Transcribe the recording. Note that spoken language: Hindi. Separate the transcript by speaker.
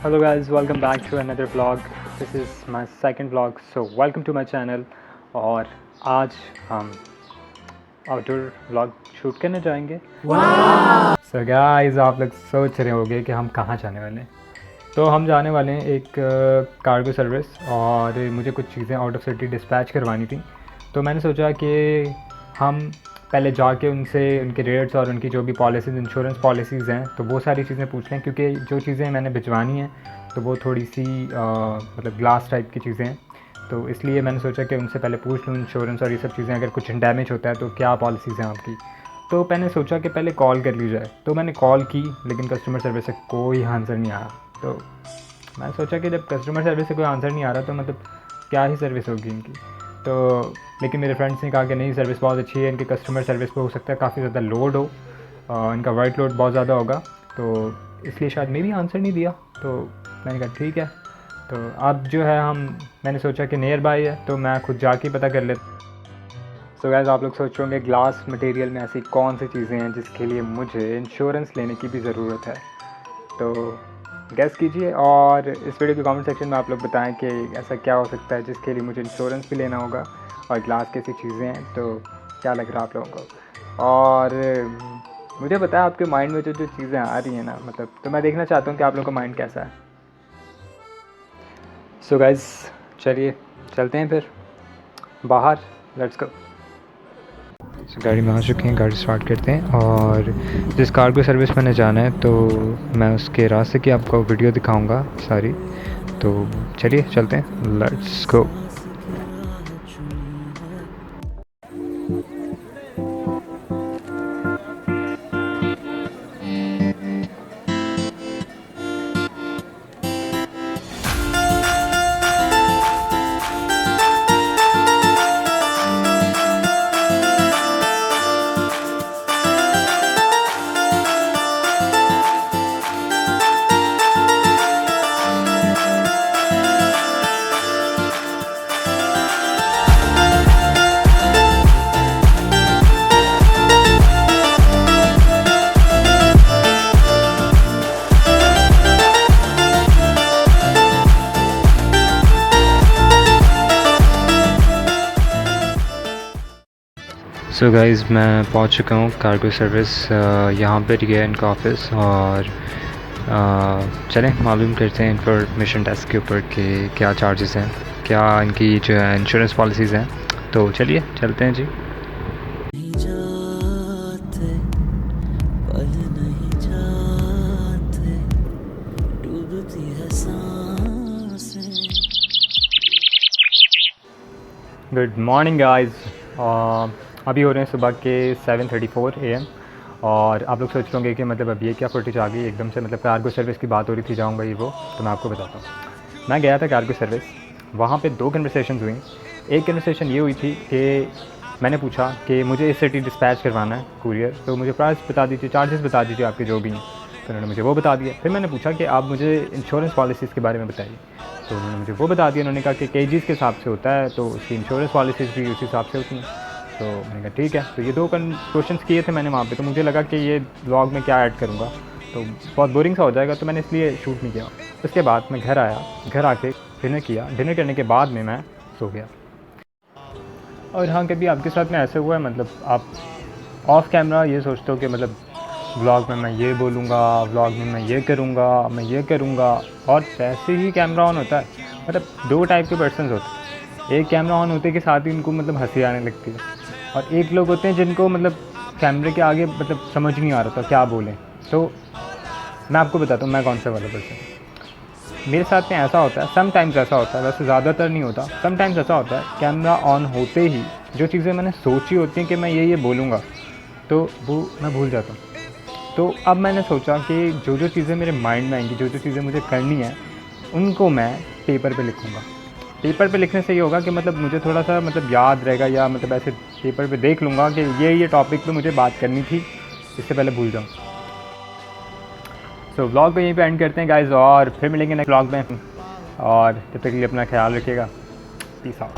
Speaker 1: Hello guys, welcome back to another vlog. This is my second vlog, so welcome to my channel. और आज हम आउटडोर व्लॉग शूट करने जाएंगे। So guys, आप लोग सोच रहे होंगे कि हम कहाँ जाने वाले हैं। तो हम जाने वाले हैं एक कार्गो सर्विस, और मुझे कुछ चीज़ें आउट ऑफ सिटी डिस्पैच करवानी थी। तो मैंने सोचा कि हम पहले जाके उनसे उनके रेट्स और उनकी जो भी पॉलिसीज़, इंश्योरेंस पॉलिसीज़ हैं, तो वो सारी चीज़ें पूछ लें, क्योंकि जो चीज़ें मैंने भिजवानी हैं तो वो थोड़ी सी मतलब ग्लास टाइप की चीज़ें हैं। तो इसलिए मैंने सोचा कि उनसे पहले पूछ लूँ इंश्योरेंस और ये सब चीज़ें, अगर कुछ डैमेज होता है तो क्या पॉलिसीज़ हैं आपकी। तो मैंने सोचा कि पहले कॉल कर ली जाए। तो मैंने कॉल की, लेकिन कस्टमर सर्विस से कोई आंसर नहीं आया। तो मैंने सोचा कि जब कस्टमर सर्विस से कोई आंसर नहीं आ रहा तो मतलब क्या ही सर्विस होगी इनकी। तो लेकिन मेरे फ्रेंड्स ने कहा कि नहीं, सर्विस बहुत अच्छी है, इनकी कस्टमर सर्विस पे हो सकता है काफ़ी ज़्यादा लोड हो, इनका वर्क लोड बहुत ज़्यादा होगा, तो इसलिए शायद मैं भी आंसर नहीं दिया। तो मैंने कहा ठीक है। तो अब जो है मैंने सोचा कि नियर बाय है तो मैं खुद जाके पता कर लेता। सो गाइस, आप लोग सोच रहे होंगे ग्लास मटेरियल में ऐसी कौन सी चीज़ें हैं जिसके लिए मुझे इंश्योरेंस लेने की भी ज़रूरत है। तो गैस कीजिए और इस वीडियो के कमेंट सेक्शन में आप लोग बताएं कि ऐसा क्या हो सकता है जिसके लिए मुझे इंश्योरेंस भी लेना होगा, और ग्लास कैसी चीज़ें हैं। तो क्या लग रहा है आप लोगों को, और मुझे बताएं आपके माइंड में जो जो चीज़ें आ रही हैं ना, मतलब तो मैं देखना चाहता हूँ कि आप लोगों का माइंड कैसा है। सो गाइस, चलिए चलते हैं फिर बाहर, लेट्स गो। गाड़ी में आ चुके हैं, गाड़ी स्टार्ट करते हैं। और जिस कार्गो सर्विस मैंने जाना है तो मैं उसके रास्ते की आपको वीडियो दिखाऊंगा सारी। तो चलिए चलते हैं, लेट्स गो। सो गाइज़, मैं पहुंच चुका हूँ कार्गो सर्विस। यहाँ पर ही है इनका ऑफिस, और चलें मालूम करते हैं इंफॉर्मेशन डेस्क के ऊपर कि क्या चार्जेस हैं, क्या इनकी जो है इंश्योरेंस पॉलिसीज़ हैं। तो चलिए चलते हैं जी। गुड मॉर्निंग गाइज़, अभी हो रहे हैं सुबह के 7:34 AM। और आप लोग सोच रहे होंगे कि मतलब अब ये क्या फुटेज आ गई एकदम से, मतलब कार्गो सर्विस की बात हो रही थी, जाऊँगा ये वो। तो मैं आपको बताता हूँ, मैं गया था कार्गो सर्विस, वहाँ पे 2 कन्वर्सेशन हुई। एक कन्वर्सेशन ये हुई थी कि मैंने पूछा कि मुझे इस सिटी डिस्पैच करवाना है कुरियर, तो मुझे प्राइस बता दीजिए, चार्जेस बता दीजिए आपके जो भी हैं। तो उन्होंने मुझे वो बता दिया। फिर मैंने पूछा कि आप मुझे इंश्योरेंस पॉलिसीज़ के बारे में बताइए, तो उन्होंने मुझे वो बता दिया। उन्होंने कहा कि केजीज़ के हिसाब से होता है, तो उसकी इंश्योरेंस पॉलिसीज़ भी उस हिसाब से होती हैं। तो मैंने कहा ठीक है। तो ये 2 क्वेश्चंस किए थे मैंने वहाँ पे। तो मुझे लगा कि ये व्लॉग में क्या ऐड करूँगा, तो बहुत बोरिंग सा हो जाएगा, तो मैंने इसलिए शूट नहीं किया। उसके बाद मैं घर आया, घर आके डिनर किया। डिनर करने के बाद में मैं सो गया। और हाँ, कभी आपके साथ में ऐसे हुआ है, मतलब आप ऑफ कैमरा ये सोचते हो कि मतलब व्लॉग में मैं ये बोलूँगा, व्लॉग में मैं ये करूँगा, मैं ये करूँगा, और जैसे ही कैमरा ऑन होता है, मतलब 2 टाइप के पर्सन्स होते हैं। एक कैमरा ऑन होते के साथ ही इनको मतलब हंसी आने लगती है, और एक लोग होते हैं जिनको मतलब कैमरे के आगे मतलब समझ नहीं आ रहा था क्या बोलें। तो मैं आपको बताता हूँ मैं कौन सा वाला पर्सन। मेरे साथ में ऐसा होता है, समटाइम्स ऐसा होता है, वैसे ज़्यादातर नहीं होता, समटाइम्स ऐसा होता है, कैमरा ऑन होते ही जो चीज़ें मैंने सोची होती हैं कि मैं ये बोलूँगा, तो वो मैं भूल जाता हूँ। तो अब मैंने सोचा कि जो जो चीज़ें मेरे माइंड में आएंगी, जो जो चीज़ें मुझे करनी है, उनको मैं पेपर पे लिखूँगा। पेपर पे लिखने से ये होगा कि मतलब मुझे थोड़ा सा मतलब याद रहेगा, या मतलब ऐसे पेपर पे देख लूँगा कि ये टॉपिक पे मुझे बात करनी थी, इससे पहले भूल जाऊँ। सो व्लॉग को यहीं पे एंड करते हैं गाइज़, और फिर मिलेंगे नेक्स्ट व्लॉग में। और तब तक के लिए अपना ख्याल रखिएगा। Peace out.